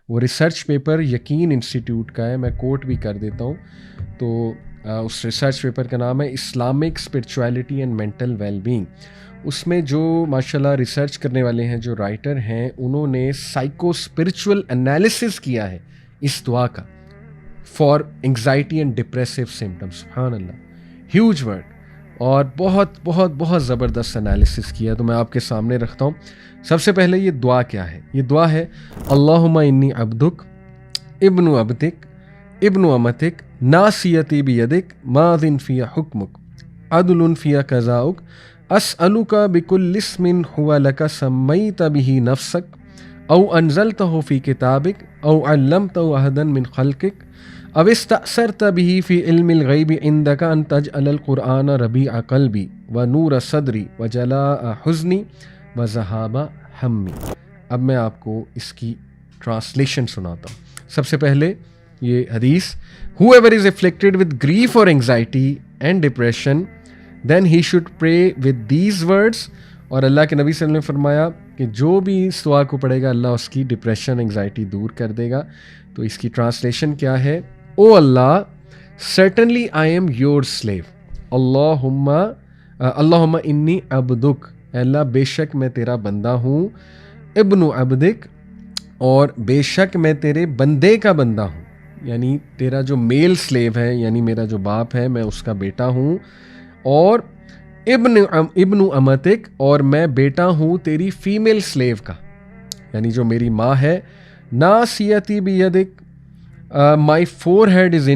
वो research paper यकीन institute का है, मैं कोट भी कर देता हूँ। तो उस रिसर्च पेपर का नाम है Islamic spirituality and mental wellbeing. उसमें जो माशाल्लाह रिसर्च करने वाले हैं, जो राइटर हैं, उन्होंने साइको स्पिरिचुअल एनालिसिस किया है इस दुआ का for anxiety and depressive symptoms. सुभान अल्लाह, ह्यूज वर्क और बहुत बहुत बहुत ज़बरदस्त एनालिसिस किया। तो मैं आपके सामने रखता हूँ। सबसे पहले ये दुआ क्या है? ये दुआ है अल्लाहुम्मा इन्नी अब्दुक इब्नु अब्दिक इब्नु अमतिक नासियती बियदिक मादिन फिया हुक्मुक अदलुन फिया कज़ाउक अस्अलुका बिकुल्लि इस्मिन हुवा लका सम्मैता बिही नफ्सक औ अनज़लतहु फ़ी किताबिक औ अल्लमतहु अहदन मिन खल्किक अव इस्तअसरत बिही फ़ी इल्मिल गैबि इंदका अन तजअलल कुरआन रबीअ क़ल्बी व नूर सदरी व जलाअ हुज़्नी व ज़हाबा हम्मी। अब मैं आपको इसकी ट्रांसलेशन सुनाता हूँ। सबसे पहले ये हदीस, whoever is afflicted with grief or anxiety and depression then he should pray with these words। और अल्लाह के नबी सल्लल्लाहु अलैहि वसल्लम ने फरमाया कि जो भी इस दुआ को पढ़ेगा अल्लाह उसकी डिप्रेशन एंग्जाइटी दूर कर देगा। तो इसकी ट्रांसलेशन क्या है? O Allah, certainly I am your slave, अल्लाहुम्मा इन्नी अब्दुक, अल्लाह बेशक मैं तेरा बंदा हूँ, इब्नु अब्दिक, और बेशक मैं तेरे बंदे का बंदा हूँ, यानी तेरा जो मेल स्लेव है, यानी मेरा जो बाप है, मैं उसका बेटा हूँ, और इब्नु अमतिक, और मैं बेटा हूँ तेरी फीमेल स्लेव का, यानी जो मेरी माँ है। नासियती बियदिक, my forehead is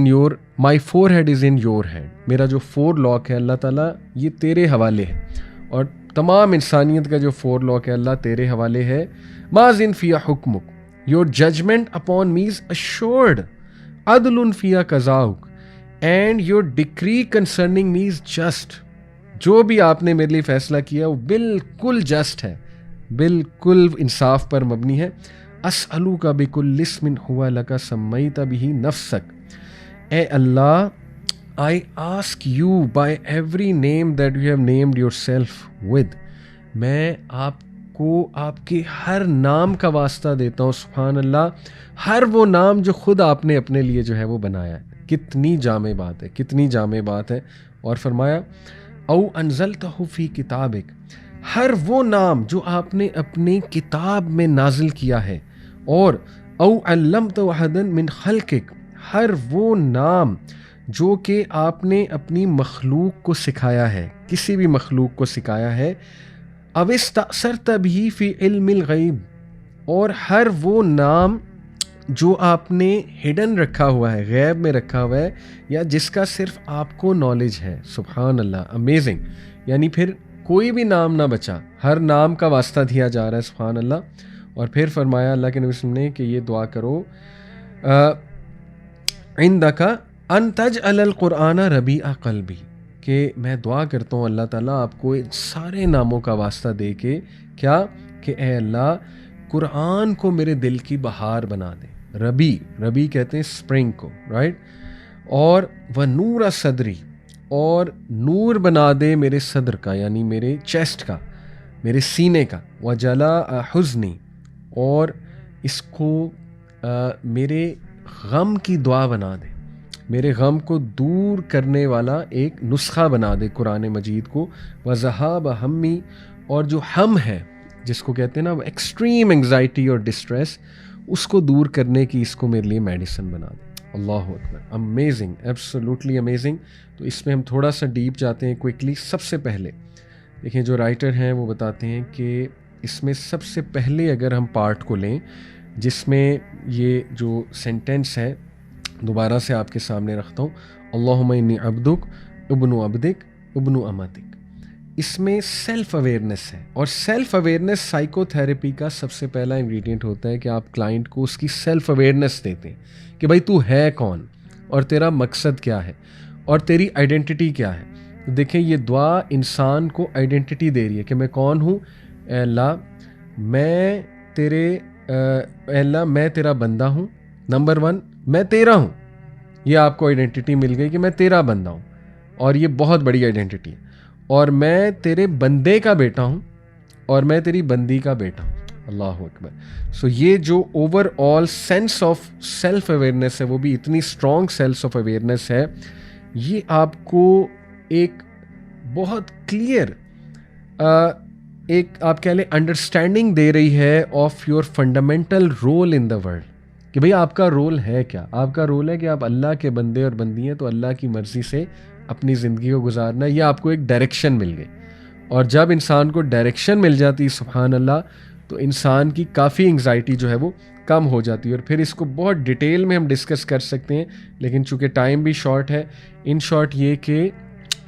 in your hand, मेरा जो फोर लॉक है अल्लाह ताला ये तेरे हवाले है, और तमाम इंसानियत का जो फोर लॉक है अल्लाह तेरे हवाले है। माजिन फिया हुक्मुक, your judgement upon me is assured, अदलुन फिया कज़ाउक, and your decree concerning me is just, जो भी आपने मेरे लिए फैसला किया वो बिल्कुल जस्ट है, बिल्कुल इंसाफ पर मबनी है। अस्अलू का बिकुल्लि इस्मिन हुवा लका सम्मैता बिही नफ्सक, ए अल्लाह, I ask you by every name that you have named yourself with, मैं आपको आपके हर नाम का वास्ता देता हूँ, सुभान अल्लाह, हर वो नाम जो खुद आपने अपने लिए जो है वो बनाया है। कितनी जामे बात है, कितनी जामे बात है। और फरमाया औ अनज़लतहु फ़ी किताबिक, हर वो नाम जो आपने अपनी किताब में नाजिल किया है, और औ अल्लमतहु अहदन मिन खल्किक, हर वो नाम जो कि आपने अपनी मखलूक को सिखाया है, किसी भी मखलूक को सिखाया है। अब इस्तअसरत बिही फ़ी इल्मिल गैब, और हर वो नाम जो आपने हिडन रखा हुआ है, गैब में रखा हुआ है, या जिसका सिर्फ आपको नॉलेज है। सुभान अल्लाह, अमेजिंग, यानी फिर कोई भी नाम ना बचा, हर नाम का वास्ता दिया जा रहा है। सुभान अल्लाह। और फिर फरमाया अल्लाह के नबी ने कि ये दुआ करो, इंदका अन तजअलल कुरआन रबीअ क़ल्बी, कि मैं दुआ करता हूँ अल्लाह ताला आपको इन सारे नामों का वास्ता दे के, क्या कि ए अल्लाह, कुरान को मेरे दिल की बहार बना दे। रबी कहते हैं स्प्रिंग को, राइट। और व नूर सदरी, और नूर बना दे मेरे सदर का, यानी मेरे चेस्ट का, मेरे सीने का। व जला हुज़्नी, और इसको मेरे गम की दुआ बना दे, मेरे गम को दूर करने वाला एक नुस्खा बना दे कुरान मजीद को। व ज़हाब हम्मी, और जो हम है जिसको कहते हैं ना एक्सट्रीम एंग्जाइटी और डिस्ट्रेस, उसको दूर करने की इसको मेरे लिए मेडिसिन बना दे। अल्लाह अकबर, अमेजिंग, एब्सोल्युटली अमेजिंग। तो इसमें हम थोड़ा सा डीप जाते हैं क्विकली। सबसे पहले देखिए, जो राइटर हैं वो बताते हैं कि इसमें सबसे पहले अगर हम पार्ट को लें जिसमें ये जो सेंटेंस है, दोबारा से आपके सामने रखता हूँ, अल्लाहुम्मा इन्नी अब्दुक इब्नु अब्दिक इब्नु अमतिक, इसमें सेल्फ अवेयरनेस है। और सेल्फ अवेयरनेस साइकोथेरेपी का सबसे पहला इंग्रेडिएंट होता है कि आप क्लाइंट को उसकी सेल्फ अवेयरनेस देते हैं कि भाई तू है कौन, और तेरा मकसद क्या है, और तेरी आइडेंटिटी क्या है। तो देखें, ये दुआ इंसान को आइडेंटिटी दे रही है कि मैं कौन हूँ। अल्लाह, मैं तेरे अल्लाह मैं तेरा बंदा हूँ, नंबर 1 मैं तेरा हूँ, ये आपको आइडेंटिटी मिल गई कि मैं तेरा बंदा हूँ, और ये बहुत बड़ी आइडेंटिटी है। और मैं तेरे बंदे का बेटा हूँ, और मैं तेरी बंदी का बेटा हूँ। अल्लाह अकबर। सो ये जो overall sense of self awareness है वो भी इतनी स्ट्रॉन्ग सेंस ऑफ अवेयरनेस है, ये आपको एक बहुत क्लियर एक आप कह लें अंडरस्टैंडिंग दे रही है of your fundamental role in the world, कि भाई आपका रोल है क्या। आपका रोल है कि आप अल्लाह के बंदे और बंदी हैं, तो अल्लाह की मर्ज़ी से अपनी ज़िंदगी को गुजारना है। ये आपको एक डायरेक्शन मिल गई, और जब इंसान को डायरेक्शन मिल जाती है सुभान अल्लाह, तो इंसान की काफ़ी एंग्जाइटी जो है वो कम हो जाती है। और फिर इसको बहुत डिटेल में हम डिस्कस कर सकते हैं, लेकिन चूँकि टाइम भी शॉर्ट है, इन शॉर्ट ये कि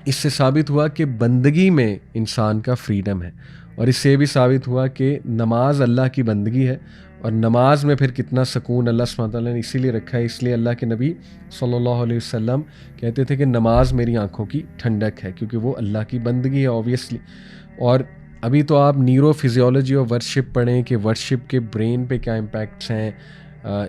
इससे साबित हुआ कि बंदगी में इंसान का फ्रीडम है, और इससे भी साबित हुआ कि नमाज अल्लाह की बंदगी है, और नमाज में फिर कितना सुकून अल्लाह सुब्हानहू तआला ने इसीलिए रखा है। इसलिए अल्लाह के नबी सल्लल्लाहु अलैहि वसल्लम कहते थे कि नमाज मेरी आंखों की ठंडक है, क्योंकि वो अल्लाह की बंदगी है ऑब्वियसली। और अभी तो आप न्यूरो फिजियोलॉजी और वर्शिप पढ़ें कि वर्शिप के ब्रेन पे क्या इम्पैक्ट्स हैं,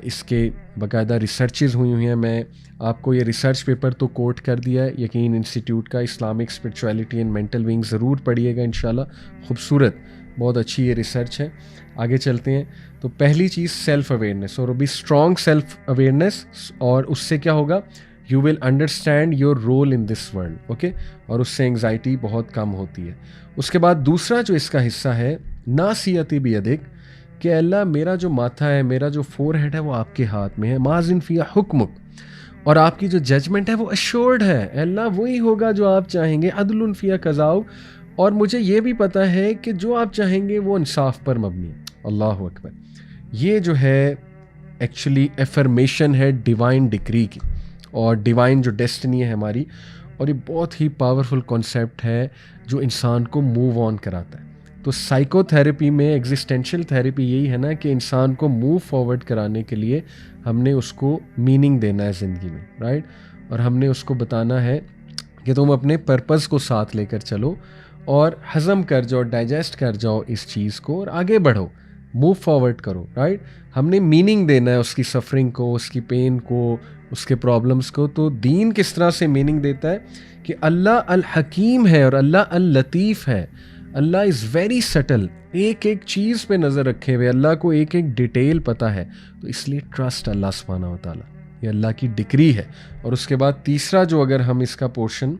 इसके बाकायदा रिसर्चेज हुई हैं। मैं आपको ये रिसर्च पेपर तो कोट कर दिया है यकीन इंस्टीट्यूट का, Islamic spirituality and mental being, ज़रूर पढ़िएगा इंशाल्लाह, खूबसूरत बहुत अच्छी ये रिसर्च है। आगे चलते हैं। तो पहली चीज़ सेल्फ अवेयरनेस, और भी स्ट्रॉन्ग सेल्फ अवेयरनेस, और उससे क्या होगा, you will understand your role in this world, okay, और उससे एंग्जाइटी बहुत कम होती है। उसके बाद दूसरा जो इसका हिस्सा है, नासियती बियदिक, कि अल्लाह मेरा जो माथा है, मेरा जो फोरहेड है वो आपके हाथ में है, माजिन फिया हुक्मुक, और आपकी जो जजमेंट है वो अश्योर्ड है, अल्लाह वही होगा जो आप चाहेंगे, अदलुन फिया कज़ाउ, और मुझे ये भी पता है कि जो आप चाहेंगे वो इंसाफ पर मबनी है। अल्लाह अकबर। ये जो है एक्चुअली एफर्मेशन है डिवाइन डिक्री की, और डिवाइन जो डेस्टिनी है हमारी, और ये बहुत ही पावरफुल कॉन्सेप्ट है जो इंसान को मूव ऑन कराता है। तो साइकोथेरेपी में, एग्जिस्टेंशियल थेरेपी यही है ना कि इंसान को मूव फॉरवर्ड कराने के लिए हमने उसको मीनिंग देना है ज़िंदगी में, राइट, और हमने उसको बताना है कि तुम अपने पर्पज़ को साथ लेकर चलो और हज़म कर जाओ, डाइजेस्ट कर जाओ इस चीज़ को और आगे बढ़ो, मूव फॉरवर्ड करो, राइट। हमने मीनिंग देना है उसकी सफरिंग को, उसकी पेन को, उसके प्रॉब्लम्स को। तो दीन किस तरह से मीनिंग देता है कि अल्लाह अल हकीम है और अल्लाह अल लतीफ़ है, अल्लाह इज़ वेरी सटल, एक एक चीज़ पे नज़र रखे हुए, अल्लाह को एक एक डिटेल पता है, तो इसलिए ट्रस्ट अल्लाह सुब्हानहू व तआला, ये अल्लाह की डिक्री है। और उसके बाद तीसरा जो अगर हम इसका पोर्शन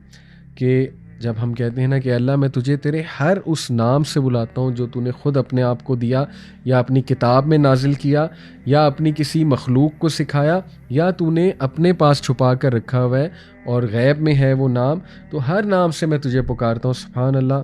के जब हम कहते हैं ना कि अल्लाह मैं तुझे तेरे हर उस नाम से बुलाता हूँ जो तूने ख़ुद अपने आप को दिया, या अपनी किताब में नाजिल किया, या अपनी किसी मखलूक को सिखाया, या तूने अपने पास छुपा कर रखा हुआ है और गैब में है वो नाम, तो हर नाम से मैं तुझे पुकारता हूँ सुभान अल्लाह।